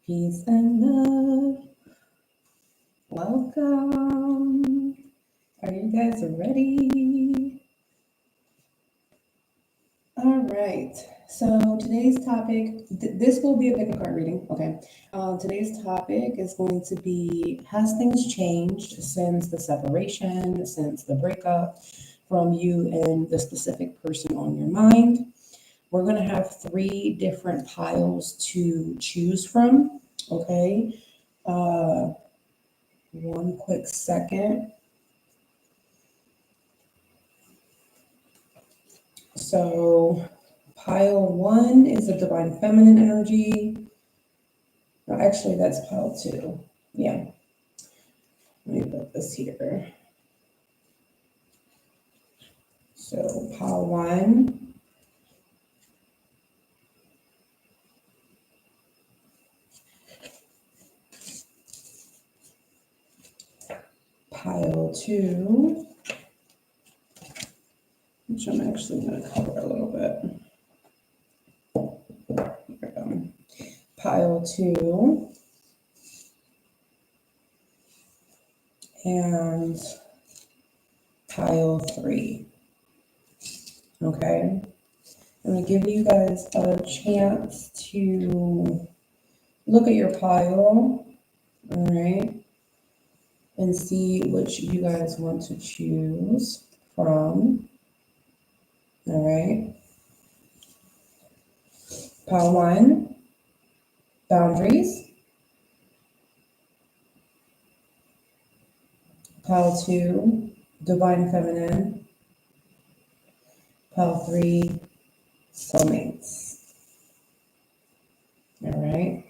Peace and love. Welcome. Are you guys ready? All right. So today's topic, this will be a pick a card reading. Okay. Today's topic is going to be, has things changed since the separation, since the breakup from you and the specific person on your mind? We're going to have 3 different piles to choose from. Okay. One quick second. So pile 1 is a divine feminine energy. No, actually, that's pile 2. Yeah. Let me put this here. So pile 1. Pile 2. Which I'm actually going to cover a little bit. There we go. Pile 2. And pile 3. Okay. I'm going to give you guys a chance to look at your pile. All right. And see which you guys want to choose from. All right. Pile 1, boundaries. Pile 2, divine feminine. Pile 3, soulmates. All right.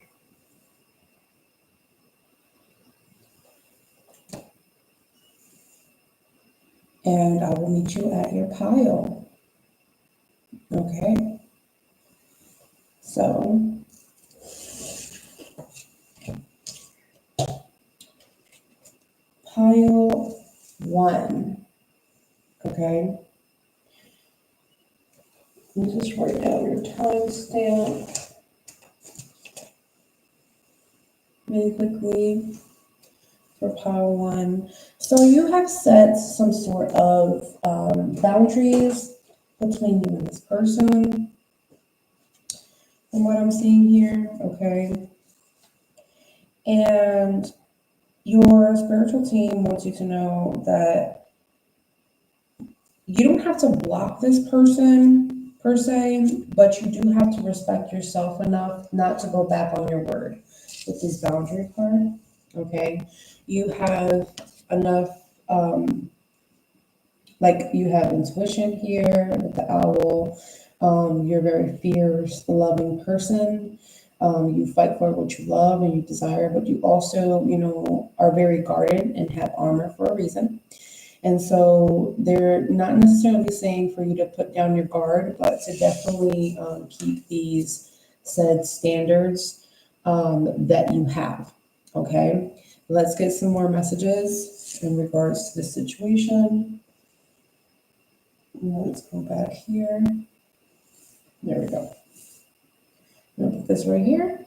And I will meet you at your pile. Okay. So, pile 1. Okay. Let me just write down your timestamp really quickly for pile 1. So you have set some sort of boundaries between you and this person, from what I'm seeing here, okay? And your spiritual team wants you to know that you don't have to block this person per se, but you do have to respect yourself enough not to go back on your word with this boundary card, okay? You have enough, like you have intuition here with the owl. You're a very fierce, loving person. You fight for what you love and you desire, but you also, are very guarded and have armor for a reason. And so they're not necessarily saying for you to put down your guard, but to definitely keep these said standards that you have. Okay, let's get some more messages in regards to the situation. Let's go back here. There we go. I'm gonna put this right here.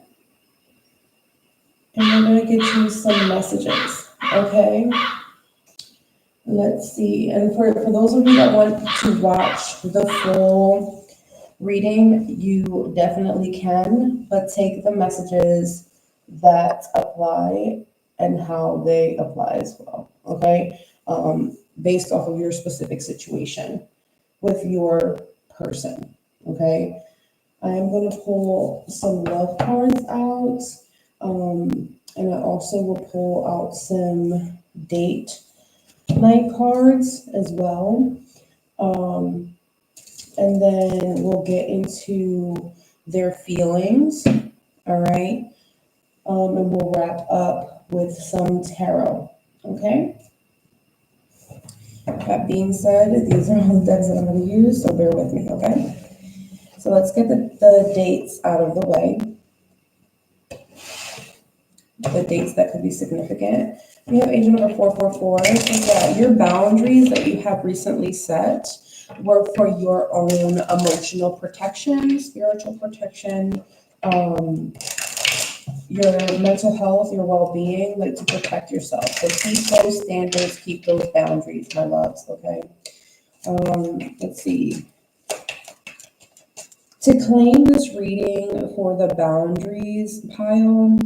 And I'm gonna get you some messages, okay? Let's see. And for those of you that want to watch the full reading, you definitely can, but take the messages that apply and how they apply as well, okay? Based off of your specific situation with your person, okay? I am going to pull some love cards out, and I also will pull out some date night cards as well. And then we'll get into their feelings, all right? And we'll wrap up with some tarot, okay? That being said, these are all the decks that I'm going to use, so bear with me, okay? So let's get the dates out of the way. The dates that could be significant. We have angel number 444. So yeah, your boundaries that you have recently set were for your own emotional protection, spiritual protection, your mental health, your well-being, like to protect yourself. So keep those standards, keep those boundaries, my loves, okay? Let's see. To claim this reading for the boundaries pile,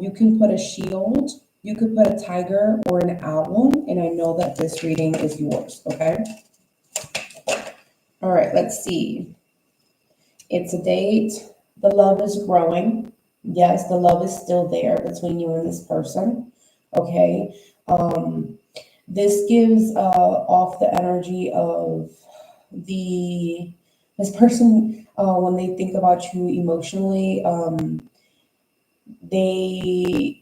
you can put a shield, you could put a tiger or an owl, and I know that this reading is yours, okay? All right, let's see. It's a date. The love is growing. Yes, the love is still there between you and this person, okay? This gives off the energy of this person, when they think about you emotionally, they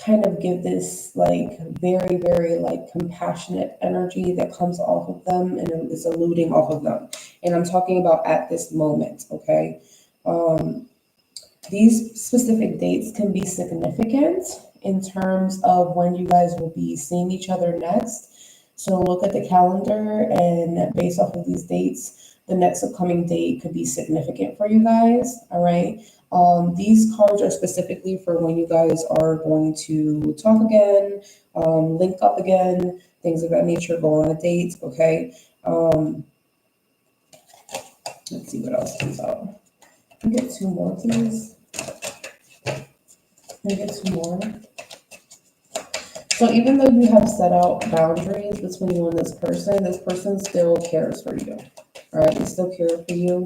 kind of give this like very, very like compassionate energy that comes off of them and is eluding off of them. And I'm talking about at this moment, okay? These specific dates can be significant in terms of when you guys will be seeing each other next. So look at the calendar, and based off of these dates, the next upcoming date could be significant for you guys, all right? These cards are specifically for when you guys are going to talk again, link up again, things of that nature, go on a date, okay? Let's see what else comes out. Can I get two more, please? Can I get two more? So even though you have set out boundaries between you and this person still cares for you, all right? They still care for you.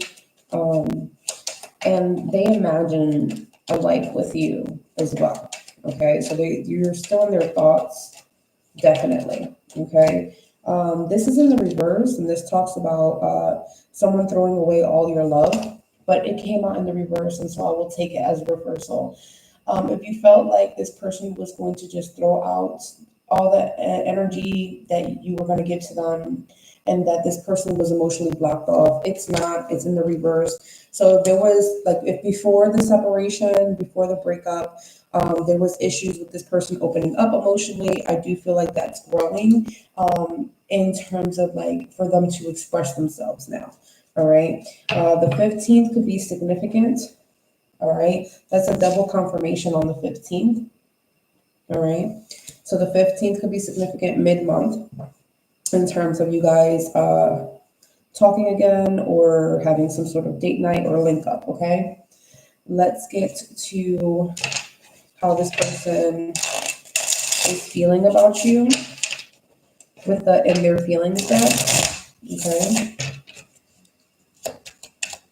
And they imagine a life with you as well, okay? So you're still in their thoughts, definitely, okay? This is in the reverse, and this talks about someone throwing away all your love, but it came out in the reverse, and so I will take it as a reversal. If you felt like this person was going to just throw out all the energy that you were going to give to them, and that this person was emotionally blocked off, it's not, it's in the reverse. So if there was, like, if before the separation, before the breakup, there was issues with this person opening up emotionally, I do feel like that's growing in terms of like for them to express themselves now. All right. The 15th could be significant. All right. That's a double confirmation on the 15th. All right. So the 15th could be significant mid-month in terms of you guys talking again or having some sort of date night or link up. Okay. Let's get to how this person is feeling about you with in their feelings deck. Okay.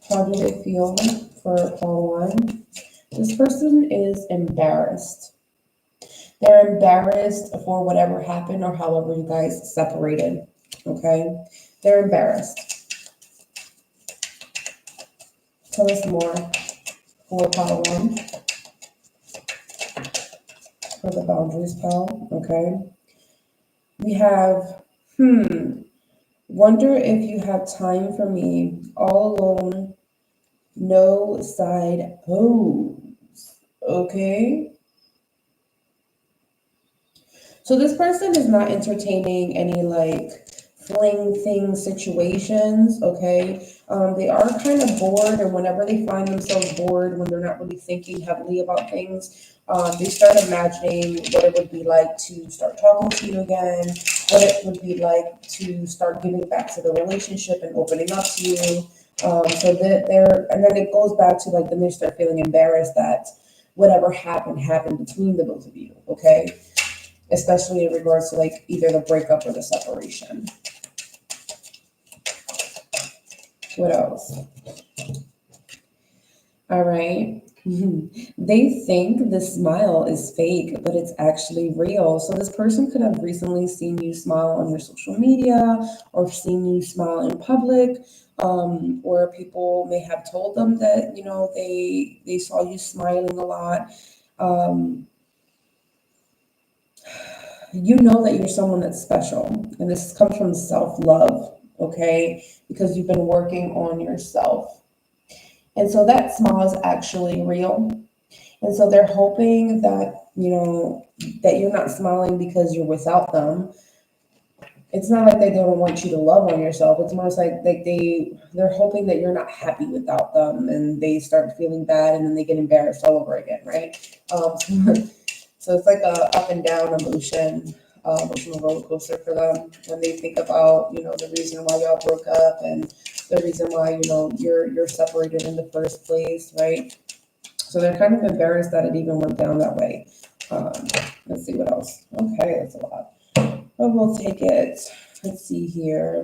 How do they feel for call one? This person is embarrassed. They're embarrassed for whatever happened or however you guys separated. Okay. They're embarrassed. Tell us more for pile one. For the boundaries pile. Okay. We have, wonder if you have time for me, all alone, no side O's. Okay. So this person is not entertaining any like fling thing situations, okay? They are kind of bored, and whenever they find themselves bored, when they're not really thinking heavily about things, they start imagining what it would be like to start talking to you again, what it would be like to start giving back to the relationship and opening up to you. So that and then it goes back to like, then they start feeling embarrassed that whatever happened between the both of you, okay? Especially in regards to like either the breakup or the separation. What else? All right. They think the smile is fake, but it's actually real. So this person could have recently seen you smile on your social media or seen you smile in public, or people may have told them that, you know, they saw you smiling a lot. You know that you're someone that's special, and this comes from self-love, okay? Because you've been working on yourself. And so that smile is actually real. And so they're hoping that, you know, that you're not smiling because you're without them. it's not like they don't want you to love on yourself. It's more like they're hoping that you're not happy without them, and they start feeling bad, and then they get embarrassed all over again, right? So it's like a up and down emotional roller coaster for them when they think about, the reason why y'all broke up and the reason why, you're separated in the first place, right? So they're kind of embarrassed that it even went down that way. Let's see what else. Okay, that's a lot. But we'll take it. Let's see here.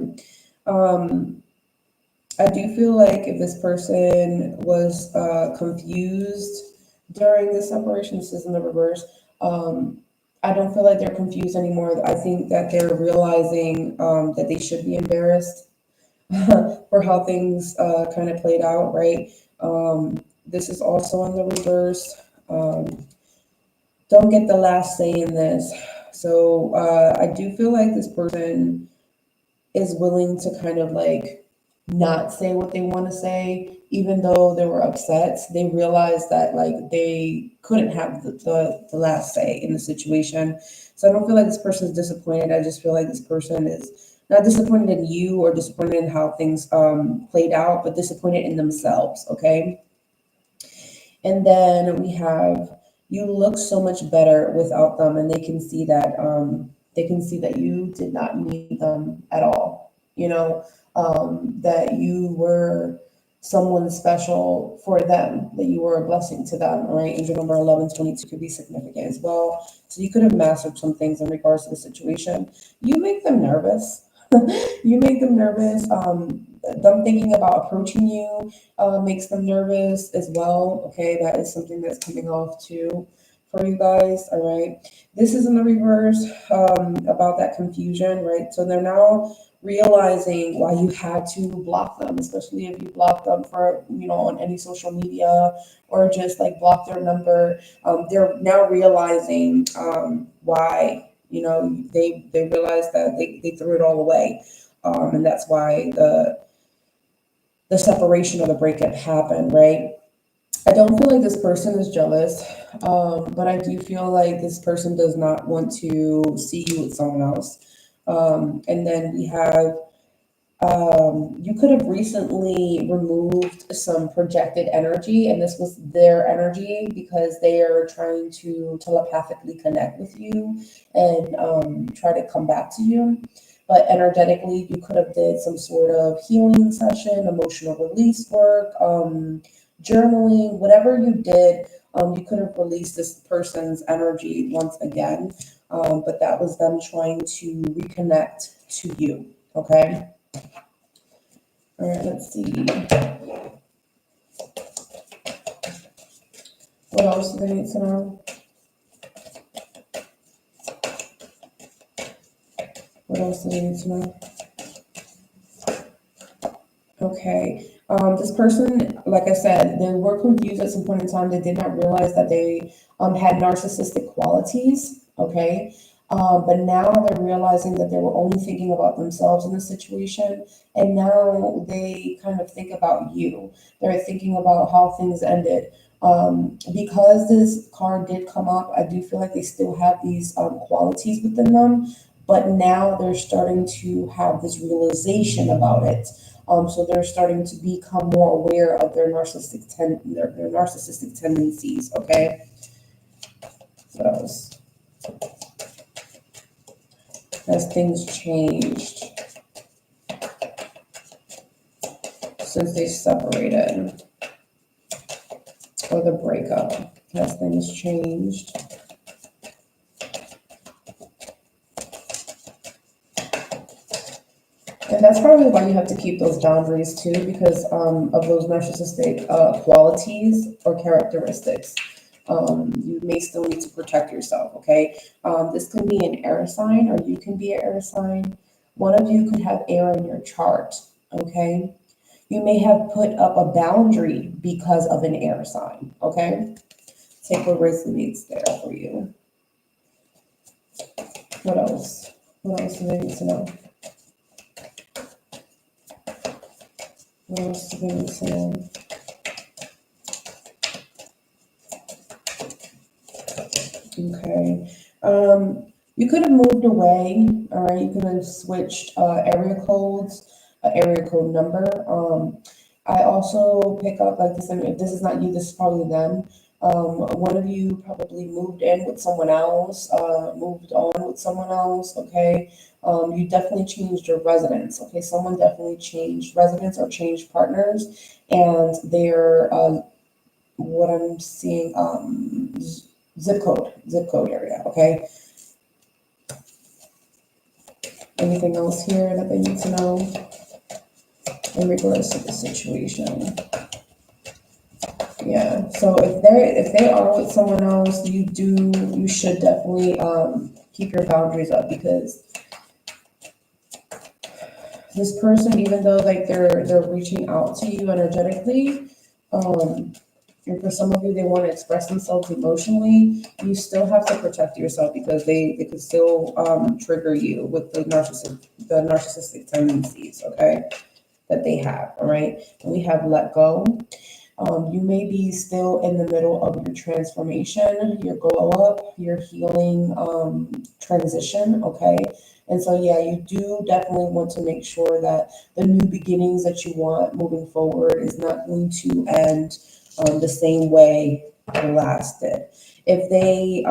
I do feel like if this person was confused during the separation, this is in the reverse. I don't feel like they're confused anymore. I think that they're realizing that they should be embarrassed for how things kind of played out, right? This is also in the reverse. Don't get the last say in this. So I do feel like this person is willing to kind of like not say what they want to say, even though they were upset. They realized that like they couldn't have the last say in the situation. So I don't feel like this person is disappointed. I just feel like this person is not disappointed in you or disappointed in how things played out, but disappointed in themselves. Okay. And then we have, you look so much better without them, and they can see that you did not need them at all. That you were someone special for them, that you were a blessing to them. Right? Angel number 1122 could be significant as well. So you could have mastered some things in regards to the situation. You make them nervous. You make them nervous. Them thinking about approaching you makes them nervous as well. Okay, that is something that's coming off too for you guys. All right, this is in the reverse about that confusion, right? So they're now realizing why you had to block them, especially if you block them for on any social media or just like block their number. They're now realizing why they realized that they threw it all away, and that's why the separation or the breakup happened, right? I don't feel like this person is jealous, but I do feel like this person does not want to see you with someone else. And then we have, you could have recently removed some projected energy, and this was their energy because they are trying to telepathically connect with you and try to come back to you. But energetically, you could have did some sort of healing session, emotional release work, journaling, whatever you did. You could have released this person's energy once again, but that was them trying to reconnect to you. Okay. All right, let's see. What else do they need to know? What else do they need to know? Okay. This person, like I said, they were confused at some point in time. They did not realize that they had narcissistic qualities. Okay. But now they're realizing that they were only thinking about themselves in the situation. And now they kind of think about you. They're thinking about how things ended. Because this card did come up, I do feel like they still have these qualities within them. But now they're starting to have this realization about it. So they're starting to become more aware of their their narcissistic tendencies. Okay. What else? Has things changed since they separated or the breakup? Has things changed? And that's probably why you have to keep those boundaries too, because of those narcissistic qualities or characteristics. You may still need to protect yourself, okay? This could be an air sign, or you can be an air sign. One of you could have air in your chart, okay? You may have put up a boundary because of an air sign, okay? Take what resonates there for you. What else? What else do they need to know? What else do they need to know? Okay. You could have moved away, all right? You could have switched area codes, area code number. I also pick up like this, and if this is not you, this is probably them. One of you probably moved in with someone else, moved on with someone else, okay? You definitely changed your residence, okay? Someone definitely changed residence or changed partners, and they're, what I'm seeing, zip code area, okay? Anything else here that they need to know in regards to the situation? Yeah, so if they are with someone else, you should definitely keep your boundaries up, because this person, even though like they're reaching out to you energetically, and for some of you they want to express themselves emotionally, you still have to protect yourself, because they could still trigger you with the narcissistic tendencies, okay, that they have. All right, and we have let go. You may be still in the middle of your transformation, your glow up, your healing transition, okay? And so, yeah, you do definitely want to make sure that the new beginnings that you want moving forward is not going to end the same way the last did. If they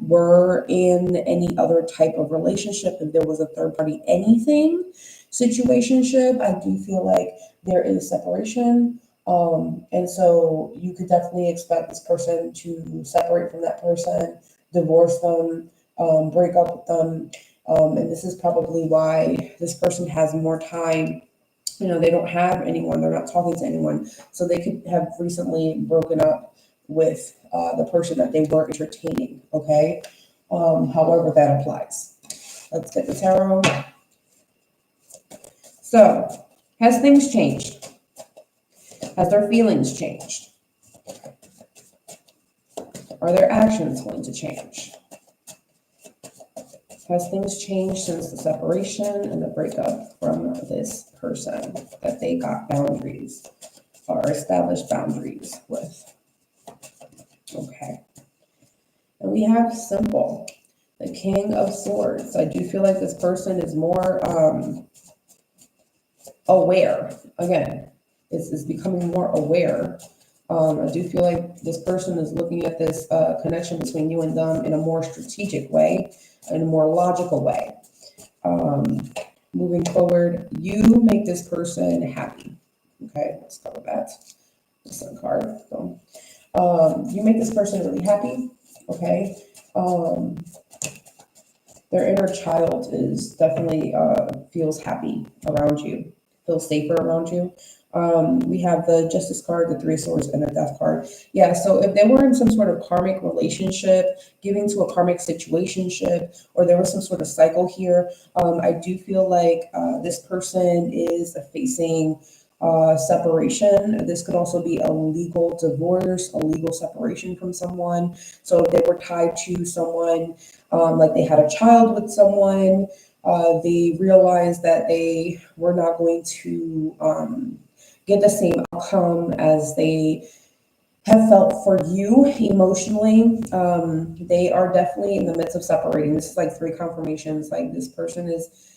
were in any other type of relationship, if there was a third party anything situationship, I do feel like there is separation. And so you could definitely expect this person to separate from that person, divorce them, break up with them. And this is probably why this person has more time. You know, they don't have anyone, they're not talking to anyone. So they could have recently broken up with the person that they were entertaining, okay? However that applies. Let's get the tarot. So, has things changed? Has their feelings changed? Are their actions going to change? Has things changed since the separation and the breakup from this person that they got boundaries or established boundaries with? Okay. And we have simple, the King of Swords. I do feel like this person is more aware. Again, is becoming more aware. I do feel like this person is looking at this connection between you and them in a more strategic way, in a more logical way. Moving forward, you make this person happy. Okay, let's cover that. Just a card. So, you make this person really happy. Okay. Their inner child is definitely feels happy around you, feels safer around you. We have the Justice card, the Three of Swords, and the Death card. Yeah, so if they were in some sort of karmic relationship, giving to a karmic situationship, or there was some sort of cycle here, I do feel like this person is facing separation. This could also be a legal divorce, a legal separation from someone. So if they were tied to someone, like they had a child with someone, they realized that they were not going to get the same outcome as they have felt for you emotionally. They are definitely in the midst of separating. This is like three confirmations. Like this person is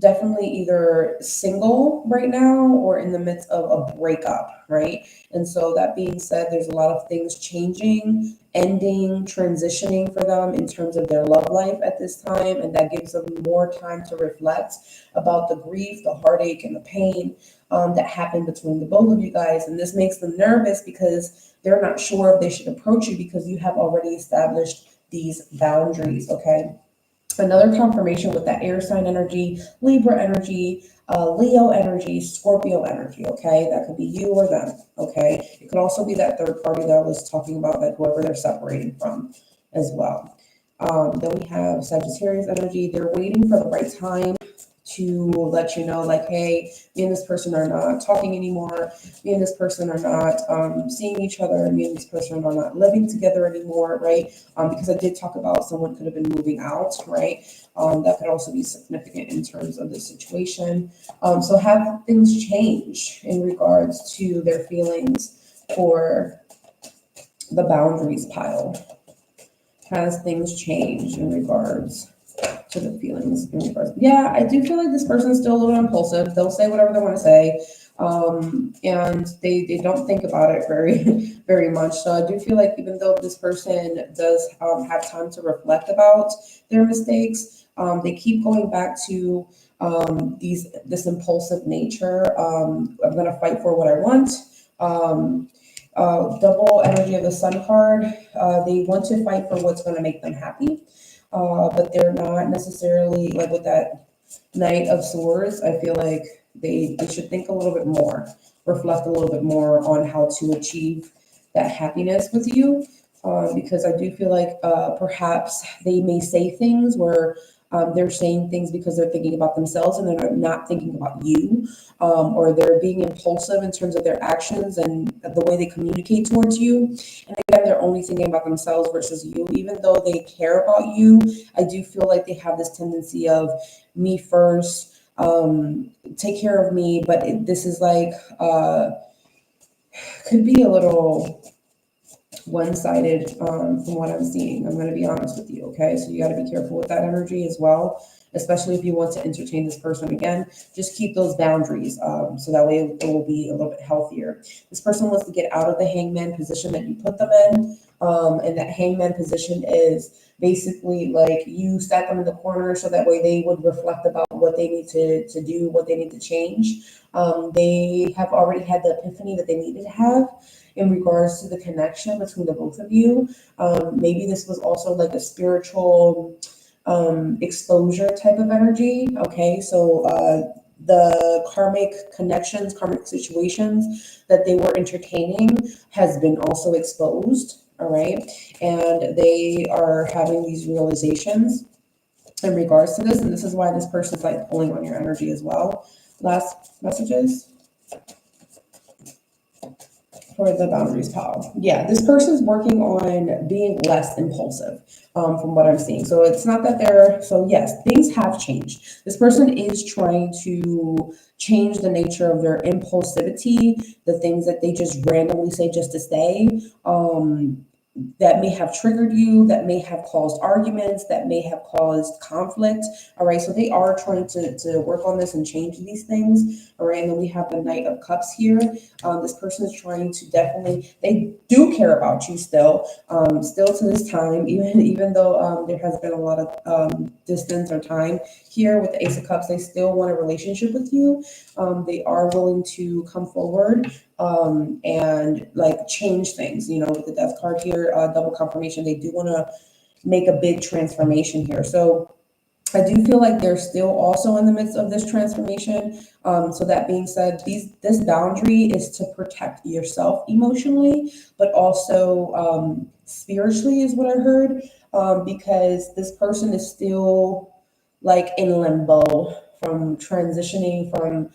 definitely either single right now or in the midst of a breakup, right? And so that being said, there's a lot of things changing, ending, transitioning for them in terms of their love life at this time, and that gives them more time to reflect about the grief, the heartache, and the pain that happened between the both of you guys. And this makes them nervous because they're not sure if they should approach you because you have already established these boundaries, okay? Another confirmation with that air sign energy, Libra energy, Leo energy, Scorpio energy, okay? That could be you or them, okay? It could also be that third party that I was talking about, like whoever they're separating from as well. Then we have Sagittarius energy. They're waiting for the right time to let you know, like, hey, me and this person are not talking anymore. Me and this person are not seeing each other. Me and this person are not living together anymore, right? Because I did talk about someone could have been moving out, right? That could also be significant in terms of the situation. So have things change in regards to their feelings for the boundaries pile? Has things changed in regards to the feelings in regards. Yeah, I do feel like this person's still a little impulsive. They'll say whatever they want to say, and they don't think about it very very much. So I do feel like even though this person does have time to reflect about their mistakes, they keep going back to this impulsive nature. I'm gonna fight for what I want. Double energy of the sun card. They want to fight for what's going to make them happy, but they're not necessarily like with that Knight of Swords. I feel like they should think a little bit more, reflect a little bit more on how to achieve that happiness with you. Because I do feel like perhaps they may say things where they're saying things because they're thinking about themselves and they're not thinking about you, or they're being impulsive in terms of their actions and the way they communicate towards you. And again, they're only thinking about themselves versus you. Even though they care about you, I do feel like they have this tendency of me first, take care of me. But this is like, could be a little one-sided from what I'm seeing. I'm going to be honest with you, okay? So you got to be careful with that energy as well, especially if you want to entertain this person again. Just keep those boundaries, so that way it will be a little bit healthier. This person wants to get out of the hangman position that you put them in, and that hangman position is basically like you sat them in the corner so that way they would reflect about what they need to do, what they need to change. They have already had the epiphany that they needed to have in regards to the connection between the both of you. Maybe this was also like a spiritual exposure type of energy. Okay, so the karmic connections, karmic situations that they were entertaining has been also exposed. All right, and they are having these realizations in regards to this, and this is why this person's like pulling on your energy as well. Last messages for the boundaries pile. Yeah, this person's working on being less impulsive, from what I'm seeing. So it's not that they're, so yes, things have changed. This person is trying to change the nature of their impulsivity, the things that they just randomly say just to say. That may have triggered you, that may have caused arguments, that may have caused conflict. All right, so they are trying to work on this and change these things. All right, and then we have the Knight of Cups here. This person is trying to definitely, they do care about you still, still to this time, even though there has been a lot of distance or time here with the Ace of Cups, they still want a relationship with you. They are willing to come forward and like change things, you know, with the Death card here, double confirmation. They do want to make a big transformation here. So I do feel like they're still also in the midst of this transformation. So that being said, this boundary is to protect yourself emotionally, but also spiritually is what I heard, because this person is still like in limbo from transitioning from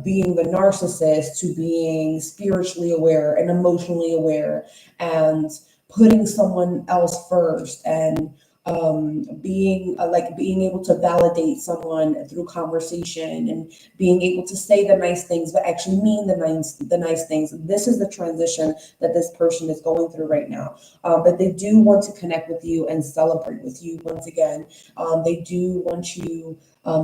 being the narcissist to being spiritually aware and emotionally aware and putting someone else first and being like being able to validate someone through conversation and being able to say the nice things but actually mean the nice things. This is the transition that this person is going through right now, but they do want to connect with you and celebrate with you once again. They do want you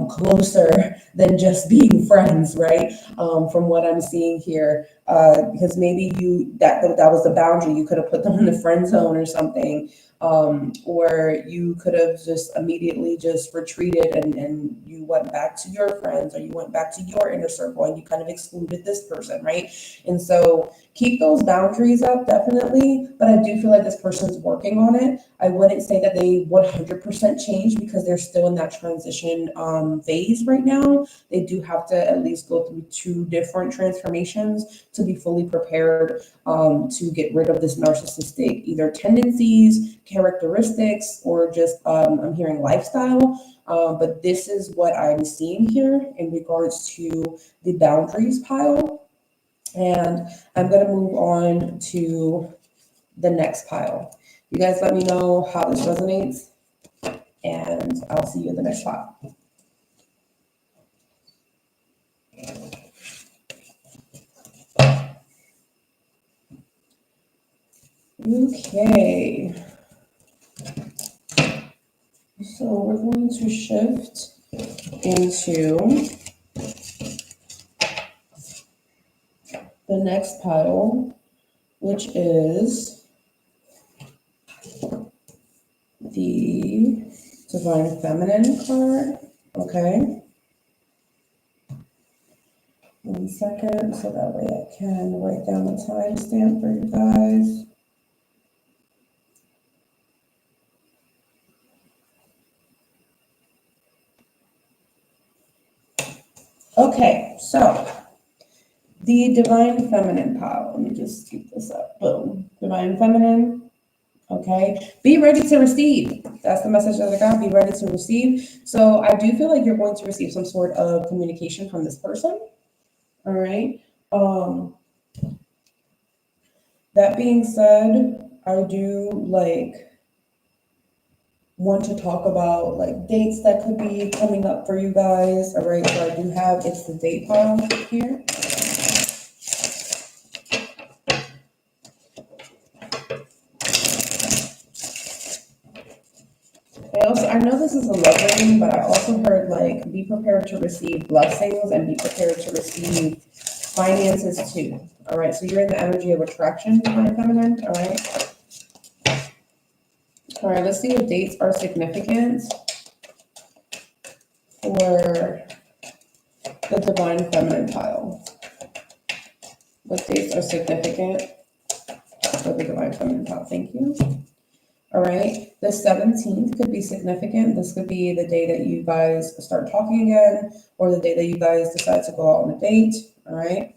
closer than just being friends, right? From what I'm seeing here, because maybe that was the boundary. You could have put them in the friend zone or something, or you could have just immediately just retreated and you went back to your friends or you went back to your inner circle and you kind of excluded this person, right? And so keep those boundaries up, definitely. But I do feel like this person's working on it. I wouldn't say that they 100% change because they're still in that transition phase right now. They do have to at least go through 2 different transformations to be fully prepared to get rid of this narcissistic either tendencies, characteristics, or just I'm hearing lifestyle. But this is what I'm seeing here in regards to the boundaries pile. And I'm going to move on to the next pile. You guys let me know how this resonates, and I'll see you in the next pile. Okay. So we're going to shift into the next pile, which is the Divine Feminine card. Okay. 1 second, so that way I can write down the timestamp for you guys. Okay, so the Divine Feminine pile. Let me just scoop this up. Boom. Divine Feminine. Okay. Be ready to receive. That's the message that I got. Be ready to receive. So I do feel like you're going to receive some sort of communication from this person. All right. That being said, I do want to talk about dates that could be coming up for you guys. All right. So I do have, it's the date pile here. I know this is a love reading, but I also heard be prepared to receive blessings and be prepared to receive finances too. All right, so you're in the energy of attraction, Divine Feminine. All right. All right, let's see if dates are significant for the Divine Feminine pile. What dates are significant for the Divine Feminine pile? Thank you. All right, the 17th could be significant. This could be the day that you guys start talking again, or the day that you guys decide to go out on a date. All right.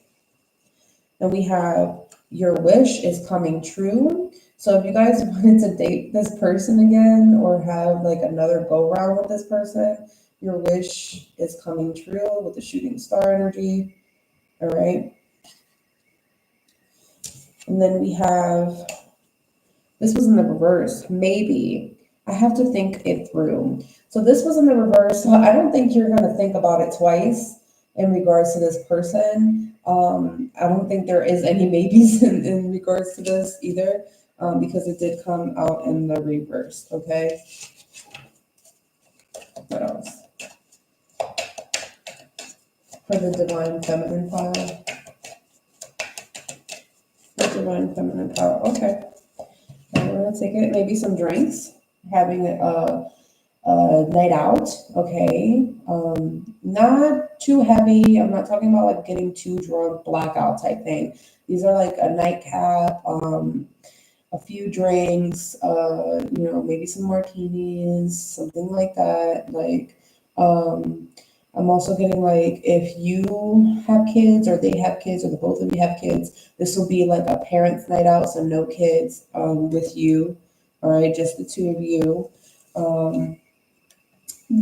And we have your wish is coming true. So if you guys wanted to date this person again, or have another go round with this person, your wish is coming true with the shooting star energy. All right. And then we have, this was in the reverse. Maybe. I have to think it through. So this was in the reverse. So I don't think you're going to think about it twice in regards to this person. I don't think there is any maybes in regards to this either, because it did come out in the reverse. Okay. What else? For the Divine Feminine pile. The Divine Feminine pile. Okay. We're gonna take it, maybe some drinks, having a night out, okay? Not too heavy. I'm not talking about getting too drunk, blackout type thing. These are a nightcap, a few drinks, maybe some martinis, something like that. I'm also getting if you have kids or they have kids or the both of you have kids, this will be a parents' night out, so no kids with you. All right, just the two of you.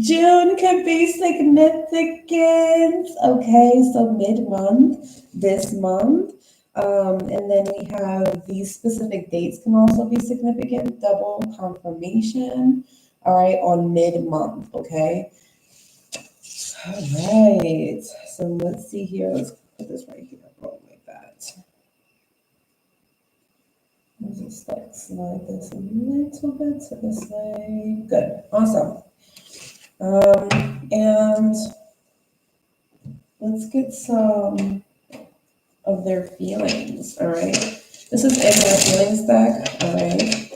June could be significant. Okay, so mid-month, this month. And then we have these specific dates can also be significant. Double confirmation. All right, on mid-month. Okay. All right, so let's see here. Let's put this right here. Oh, like that. Let's just slide this a little bit to this way. Good, awesome. And let's get some of their feelings. All right, this is in their feelings deck. All right.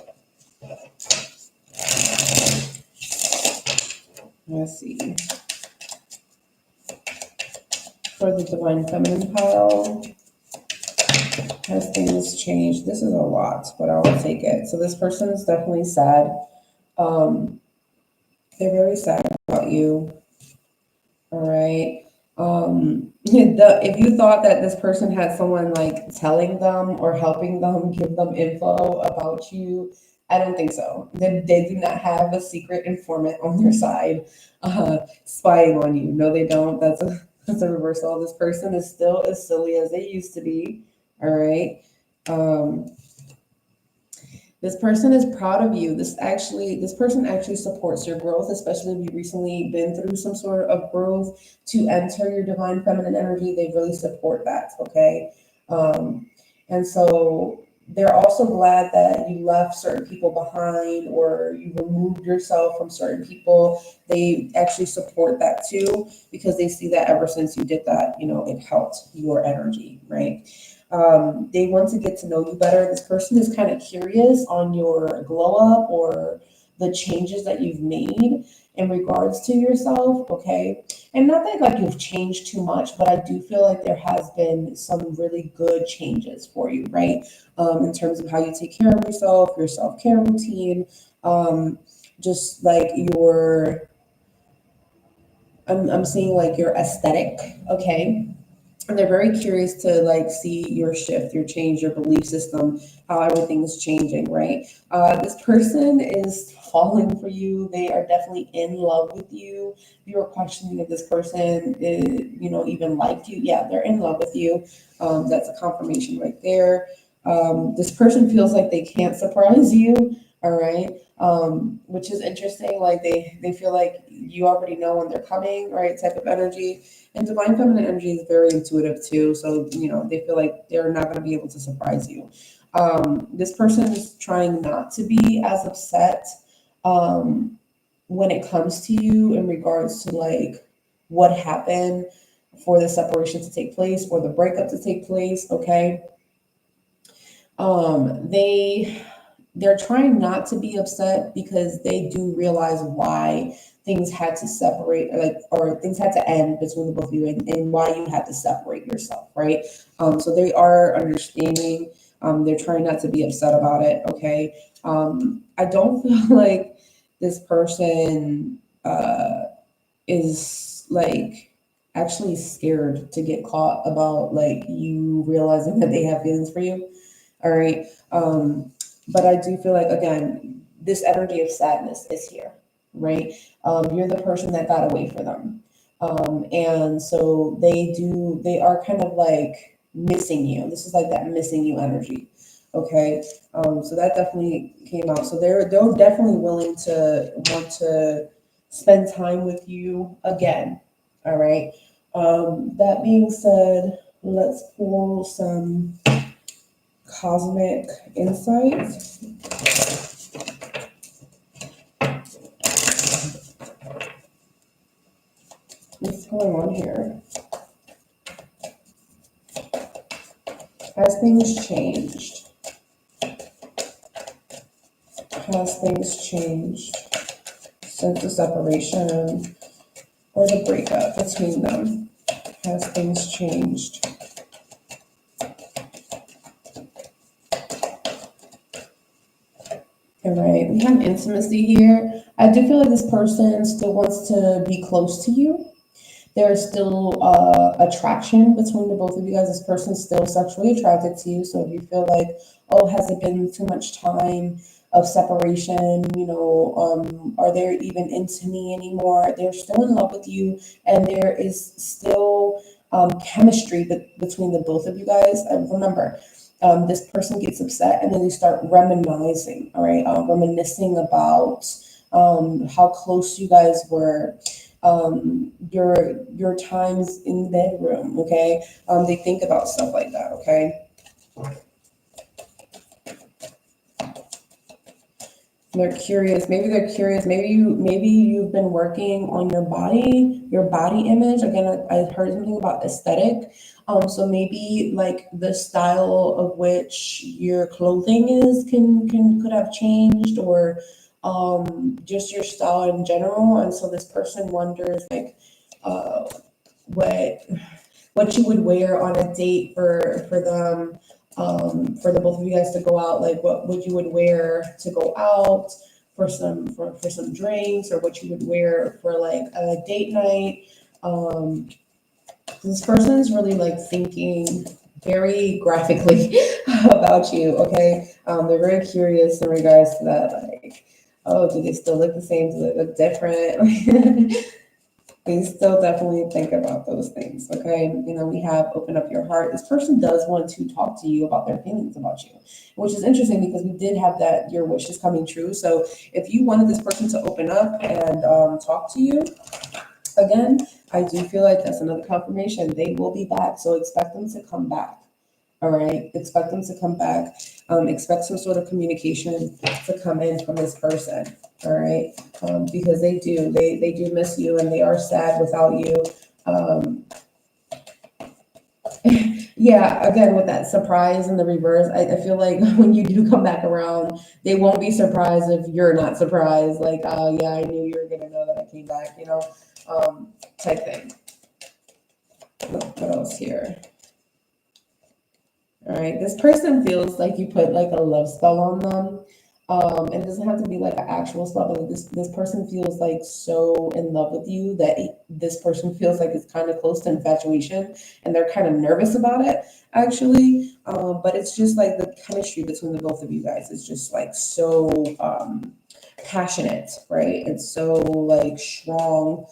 Let's see. For the Divine Feminine pile, has things changed? This is a lot, but I will take it. So this person is definitely sad. They're very sad about you. All right. If you thought that this person had someone telling them or helping them, give them info about you, I don't think so. They do not have a secret informant on their side spying on you. No, they don't. That's a reversal. This person is still as silly as they used to be. All right. This person is proud of you. This person actually supports your growth, especially if you've recently been through some sort of growth to enter your Divine Feminine energy. They really support that. Okay. And so they're also glad that you left certain people behind or you removed yourself from certain people. They actually support that too, because they see that ever since you did that, it helped your energy, right? They want to get to know you better. This person is kind of curious on your glow up or the changes that you've made in regards to yourself, okay? And not that like you've changed too much, but I do feel like there has been some really good changes for you, right? In terms of how you take care of yourself, your self-care routine, just like I'm seeing like your aesthetic, okay? And they're very curious to like see your shift, your change, your belief system, how everything's changing, right? This person is falling for you. They are definitely in love with you. If you were questioning if this person is, even liked you, yeah, they're in love with you. That's a confirmation right there. This person feels like they can't surprise you, all right? Which is interesting. Like they feel like you already know when they're coming, right? Type of energy. And divine feminine energy is very intuitive too. So, they feel like they're not going to be able to surprise you. This person is trying not to be as upset when it comes to you in regards to like what happened for the separation to take place or the breakup to take place. Okay. They're trying not to be upset because they do realize why things had to separate, or things had to end between the both of you, and why you had to separate yourself, right? So they are understanding. They're trying not to be upset about it, okay? I don't feel like this person is like actually scared to get caught about like you realizing that they have feelings for you, all right? But I do feel like, again, this energy of sadness is here, right? You're the person that got away from them. And so they are kind of like missing you. This is like that missing you energy. Okay. So that definitely came out. So they're definitely willing to want to spend time with you again. All right. That being said, let's pull some cosmic insights. What's going on here? Has things changed? Has things changed since the separation or the breakup between them? Has things changed? All right, we have intimacy here. I do feel like this person still wants to be close to you. There's still attraction between the both of you guys. This person's still sexually attracted to you. So if you feel like, oh, has it been too much time of separation? Are they even into me anymore? They're still in love with you, and there is still chemistry between the both of you guys. And remember, this person gets upset and then they start reminiscing, all right? Reminiscing about how close you guys were, your times in the bedroom, okay? They think about stuff like that, okay? They're curious. Maybe they're curious. Maybe you've been working on your body image. Again, I heard something about aesthetic. So maybe like the style of which your clothing is could have changed, or just your style in general. And so this person wonders like what you would wear on a date for them, for the both of you guys to go out. Like what would you would wear to go out for some drinks, or what you would wear for like a date night. This person is really like thinking very graphically about you, okay? They're very curious in regards to that, like, oh, do they still look the same? Do they look different? They still definitely think about those things, okay? We have open up your heart. This person does want to talk to you about their feelings about you, which is interesting because we did have that, your wish is coming true. So if you wanted this person to open up and talk to you, again, I do feel like that's another confirmation. They will be back, so expect them to come back, All right, expect them to come back. Expect some sort of communication to come in from this person. All right, because they do miss you and they are sad without you. Yeah, again, with that surprise in the reverse, I feel like when you do come back around, they won't be surprised if you're not surprised. Like, oh yeah, I knew you were gonna know that I came back, type thing. What else here? All right, this person feels like you put like a love spell on them. And it doesn't have to be like an actual spell, but this person feels like so in love with you that this person feels like it's kind of close to infatuation, and they're kind of nervous about it, actually. But it's just like the chemistry between the both of you guys is just like so passionate, right? It's so like strong.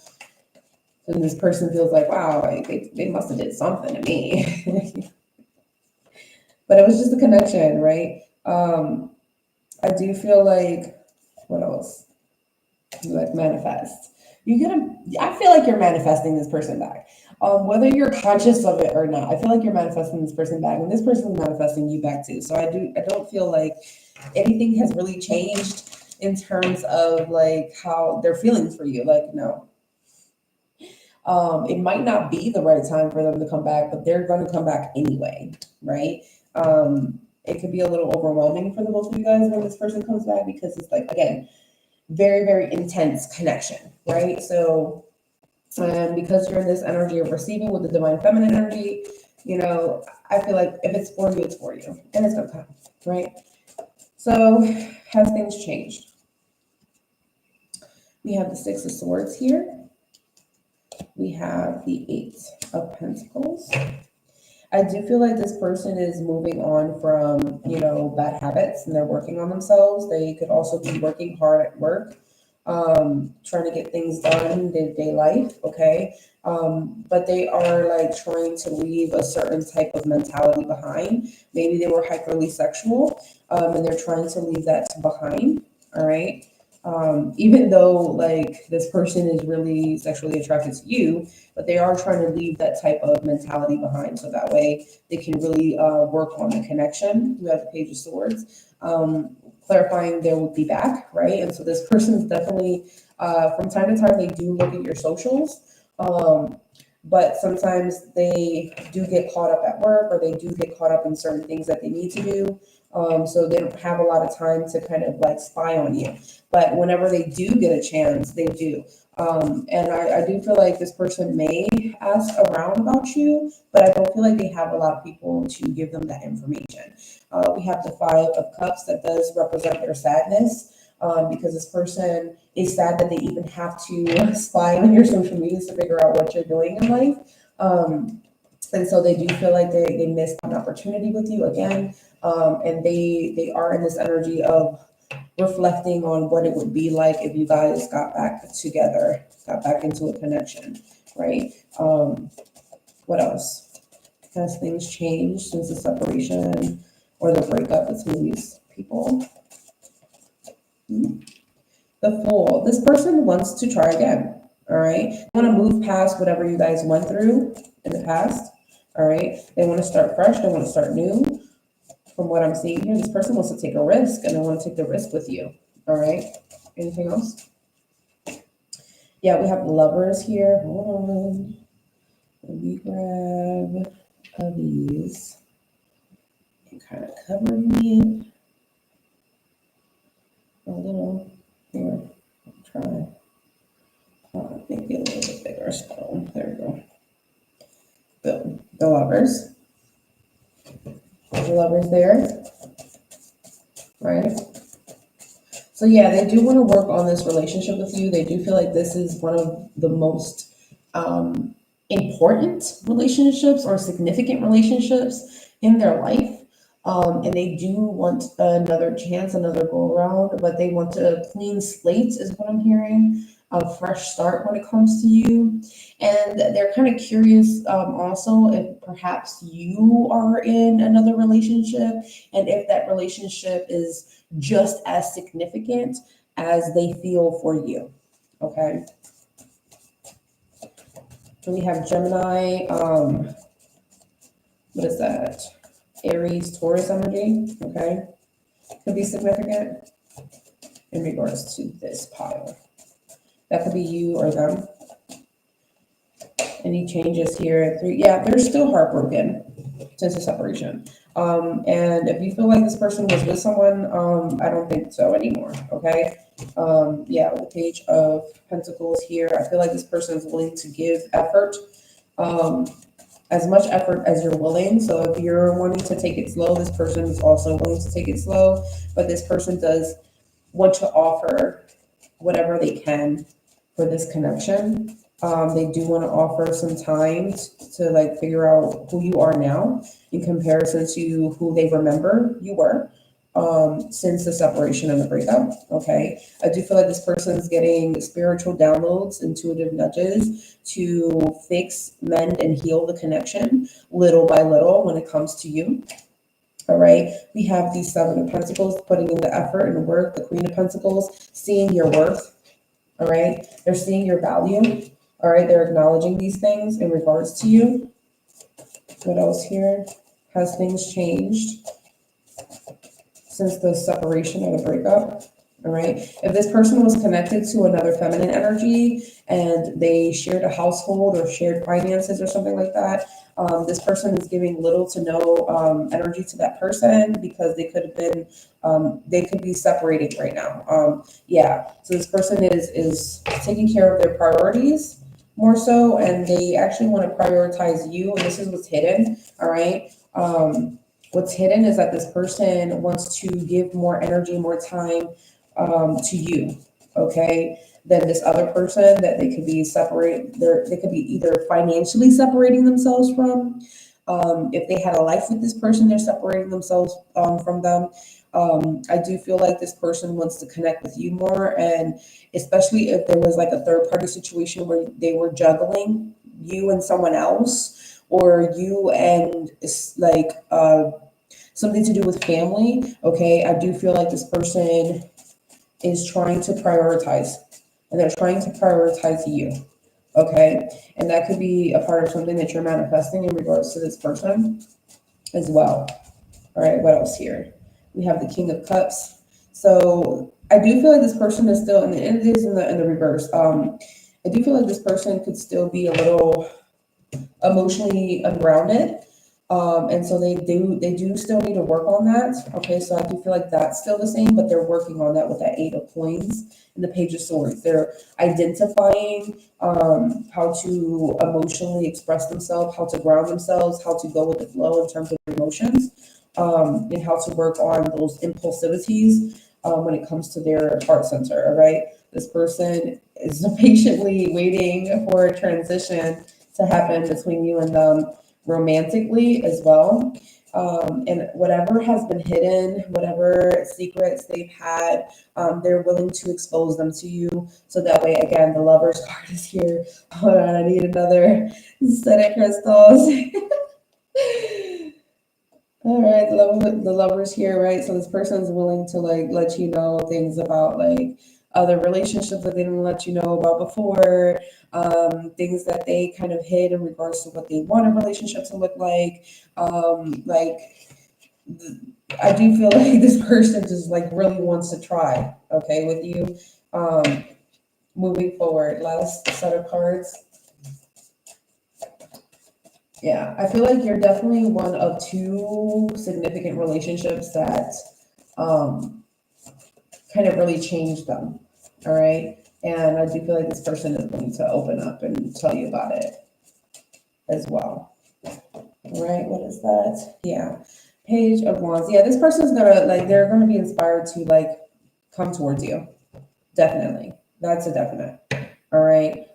And this person feels like, wow, like they must have did something to me. But it was just a connection, right? I do feel like, what else? Like manifest. I feel like you're manifesting this person back. Whether you're conscious of it or not, I feel like you're manifesting this person back, and this person is manifesting you back too. So I don't feel like anything has really changed in terms of like how they're feeling for you. Like, no. It might not be the right time for them to come back, but they're going to come back anyway, right? It could be a little overwhelming for the both of you guys when this person comes back, because it's like, again, very, very intense connection, right? So, because you're in this energy of receiving with the divine feminine energy, I feel like if it's for you, it's for you, and it's gonna come, right? So, have things changed? We have the Six of Swords here. We have the Eight of Pentacles. I do feel like this person is moving on from, bad habits, and they're working on themselves. They could also be working hard at work, trying to get things done in day-to-day life, okay? But they are like trying to leave a certain type of mentality behind. Maybe they were hyperly sexual, and they're trying to leave that behind, all right? Even though like this person is really sexually attracted to you, but they are trying to leave that type of mentality behind, so that way they can really work on the connection. We have the Page of Swords, clarifying they will be back, right? And so this person is definitely, from time to time, they do look at your socials, but sometimes they do get caught up at work, or they do get caught up in certain things that they need to do. So they don't have a lot of time to kind of like spy on you. But whenever they do get a chance, they do. And I do feel like this person may ask around about you, but I don't feel like they have a lot of people to give them that information. We have the Five of Cups that does represent their sadness, because this person is sad that they even have to spy on your social media to figure out what you're doing in life. And so they do feel like they missed an opportunity with you again. And they are in this energy of reflecting on what it would be like if you guys got back together, got back into a connection, right? What else? Has things changed since the separation or the breakup between these people? The Fool. This person wants to try again, all right? They want to move past whatever you guys went through in the past, all right? They want to start fresh. They want to start new. From what I'm seeing here, this person wants to take a risk, and they want to take the risk with you. All right. Anything else? Yeah, we have Lovers here. Hold on. Let me grab these and kind of cover me a little. Here, I'll try. Maybe a little bit bigger. So there we go. Boom. The Lovers. The Lovers there. Right. So yeah, they do want to work on this relationship with you. They do feel like this is one of the most important relationships or significant relationships in their life. And they do want another chance, another go around, but they want a clean slate is what I'm hearing, a fresh start when it comes to you. And they're kind of curious also if perhaps you are in another relationship, and if that relationship is just as significant as they feel for you. Okay. So we have Gemini, what is that? Aries, Taurus energy, okay? Could be significant in regards to this pile. That could be you or them. Any changes here? Yeah, they're still heartbroken since the separation. And if you feel like this person was with someone, I don't think so anymore, okay? Yeah, with the Page of Pentacles here, I feel like this person is willing to give effort, as much effort as you're willing. So if you're wanting to take it slow, this person is also willing to take it slow, but this person does want to offer whatever they can for this connection. They do want to offer some time to like figure out who you are now in comparison to who they remember you were since the separation and the breakup. Okay, I do feel like this person is getting spiritual downloads, intuitive nudges to fix, mend, and heal the connection little by little when it comes to you. All right, we have the Seven of Pentacles, putting in the effort and the work. The Queen of Pentacles, seeing your worth. All right, they're seeing your value. All right, they're acknowledging these things in regards to you. What else here? Has things changed since the separation or the breakup? All right, if this person was connected to another feminine energy and they shared a household or shared finances or something like that, this person is giving little to no energy to that person because they could have been, they could be separating right now. Yeah, so this person is taking care of their priorities more so, and they actually want to prioritize you, and this is what's hidden. All right. What's hidden is that this person wants to give more energy, more time to you, okay, than this other person that they could be they could be either financially separating themselves from. If they had a life with this person, they're separating themselves from them. I do feel like this person wants to connect with you more, and especially if there was like a third party situation where they were juggling you and someone else, or you and like something to do with family. Okay, I do feel like this person is trying to prioritize, and they're trying to prioritize you. Okay, and that could be a part of something that you're manifesting in regards to this person as well. All right, what else here? We have the King of Cups. So I do feel like this person is still, and it is in the reverse. I do feel like this person could still be a little emotionally ungrounded. And so they do still need to work on that. Okay, so I do feel like that's still the same, but they're working on that with that Eight of Coins and the Page of Swords. They're identifying how to emotionally express themselves, how to ground themselves, how to go with the flow in terms of emotions, and how to work on those impulsivities when it comes to their heart center. All right, this person is patiently waiting for a transition to happen between you and them romantically as well. And whatever has been hidden, whatever secrets they've had, they're willing to expose them to you. So that way, again, the Lover's card is here. Hold on, I need another set of crystals. All right, the Lover's here, right? So this person's willing to like let you know things about like other relationships that they didn't let you know about before, things that they kind of hid in regards to what they want a relationship to look like. I do feel like this person just like really wants to try, okay, with you. Moving forward, last set of cards. Yeah, I feel like you're definitely one of two significant relationships that kind of really changed them. All right. And I do feel like this person is going to open up and tell you about it as well. All right. What is that? Yeah. Page of Wands. Yeah, this person's gonna like, they're gonna be inspired to like come towards you. Definitely. That's a definite. All right.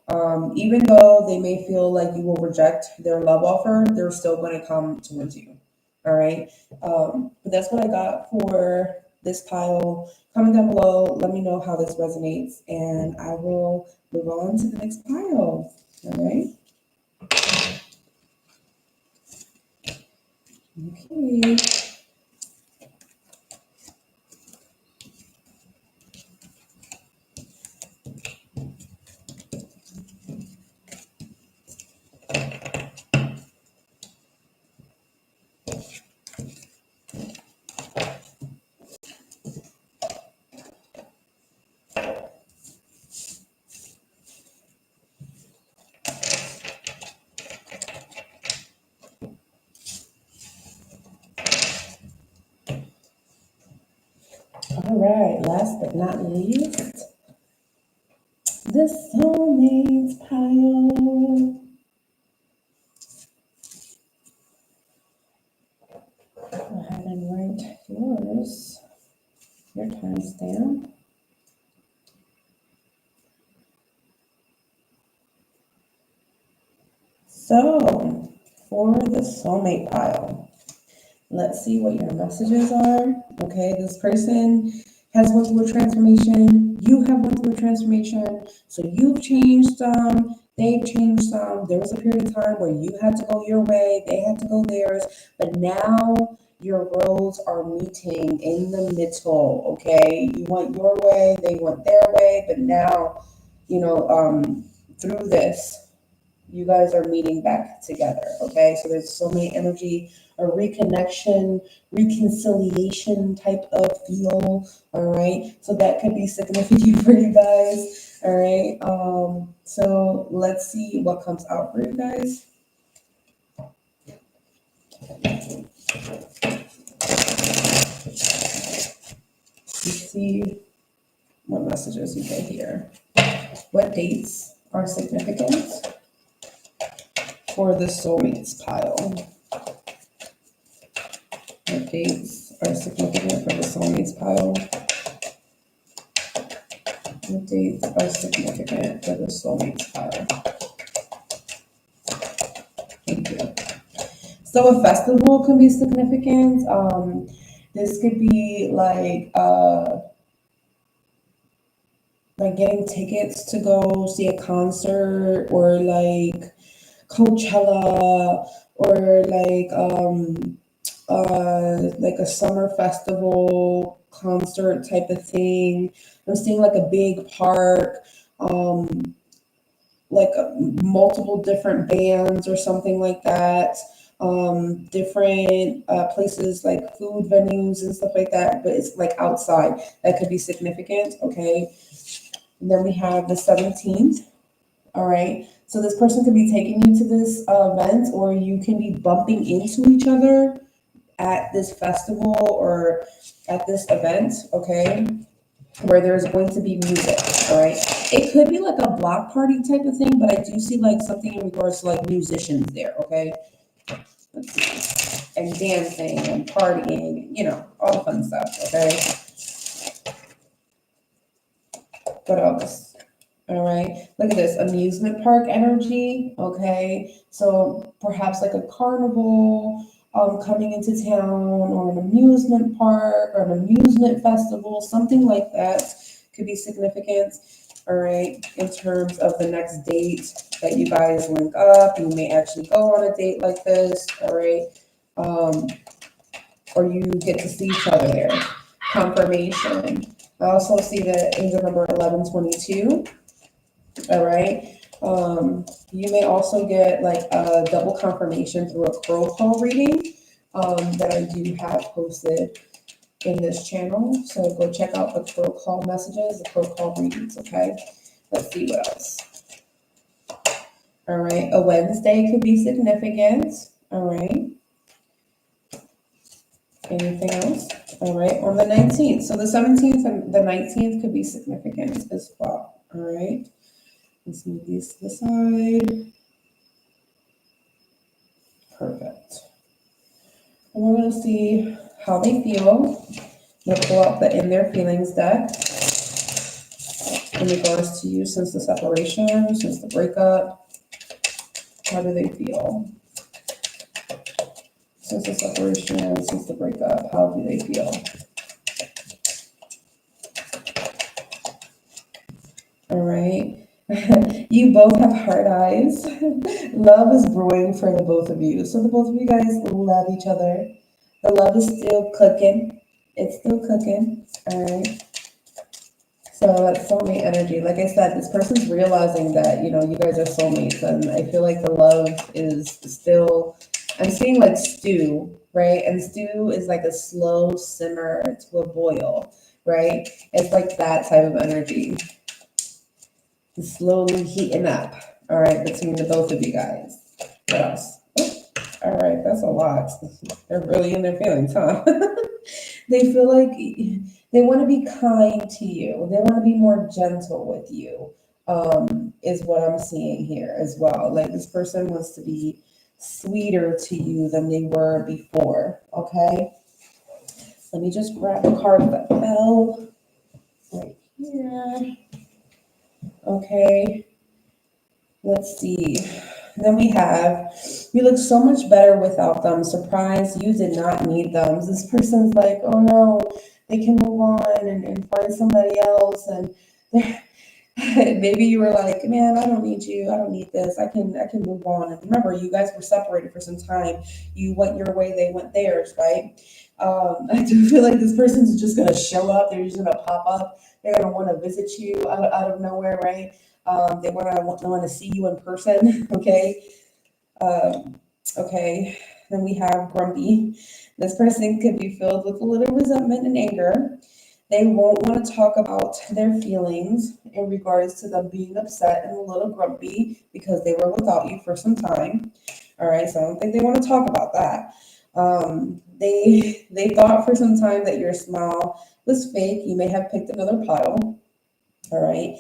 Even though they may feel like you will reject their love offer, they're still going to come towards you. All right. But that's what I got for this pile. Comment down below. Let me know how this resonates, and I will move on to the next pile. All right. Okay. right, last but not least, the Soulmates pile. Go ahead and write yours, your timestamp. So, for the soulmate pile, let's see what your messages are. Okay, this person has went through a transformation. You have went through a transformation. So you've changed some. They've changed some. There was a period of time where you had to go your way. They had to go theirs. But now your roads are meeting in the middle. Okay, you went your way. They went their way. But now, through this, you guys are meeting back together. Okay, so there's soulmate energy, a reconnection, reconciliation type of feel. All right, so that could be significant for you guys. All right, so let's see what comes out for you guys. Let's see what messages you get here. What dates are significant for the soulmates pile? What dates are significant for the soulmates pile? What dates are significant for the soulmates pile? Thank you. So a festival can be significant. This could be like getting tickets to go see a concert, or like Coachella, or like a summer festival concert type of thing. I'm seeing like a big park, like multiple different bands or something like that. Different places like food venues and stuff like that, but it's like outside. That could be significant. Okay. And then we have the 17th. All right. So this person could be taking you to this event, or you can be bumping into each other at this festival or at this event. Okay, where there's going to be music. All right. It could be like a block party type of thing, but I do see like something in regards to like musicians there. Okay. Let's see. And dancing and partying, all the fun stuff. Okay. What else? All right. Look at this amusement park energy. Okay. So perhaps like a carnival coming into town, or an amusement park, or an amusement festival, something like that could be significant. All right. In terms of the next date that you guys link up, you may actually go on a date like this. All right. Or you get to see each other there. Confirmation. I also see the angel number 1122. All right. You may also get like a double confirmation through a crow call reading that I do have posted in this channel. So go check out the crow call messages, the crow call readings. Okay. Let's see what else. All right. A Wednesday could be significant. All right. Anything else? All right. On the 19th. So the 17th and the 19th could be significant as well. All right. Let's move these to the side. Perfect. And we're going to see how they feel. We'll pull out the In Their Feelings deck in regards to you since the separation, since the breakup. How do they feel? Since the separation, since the breakup, how do they feel? All right. You both have heart eyes. Love is brewing for the both of you. So the both of you guys love each other. The love is still cooking. It's still cooking. All right. So that's soulmate energy. Like I said, this person's realizing that, you guys are soulmates. And I feel like the love is still, I'm seeing like stew, right? And stew is like a slow simmer to a boil, right? It's like that type of energy. Slowly heating up, all right, between the both of you guys. What else? All right, that's a lot. They're really in their feelings, huh? They They want to be kind to you. They want to be more gentle with you, is what I'm seeing here as well. Like this person wants to be sweeter to you than they were before. Okay. Let me just grab the card that fell right here. Okay. Let's see. Then we have, you look so much better without them. Surprise, you did not need them. This person's like, oh no, they can move on and find somebody else. And maybe you were like, man, I don't need you. I don't need this. I can move on. And remember, you guys were separated for some time. You went your way, they went theirs, right? I do feel like this person's just gonna show up. They're just gonna pop up. They're gonna want to visit you out of nowhere, right? They want to see you in person. Okay. Okay. Then we have grumpy. This person could be filled with a little resentment and anger. They won't want to talk about their feelings in regards to them being upset and a little grumpy because they were without you for some time. All right. So I don't think they want to talk about that. They thought for some time that your smile was fake. You may have picked another pile. All right.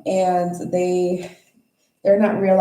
And they're not realizing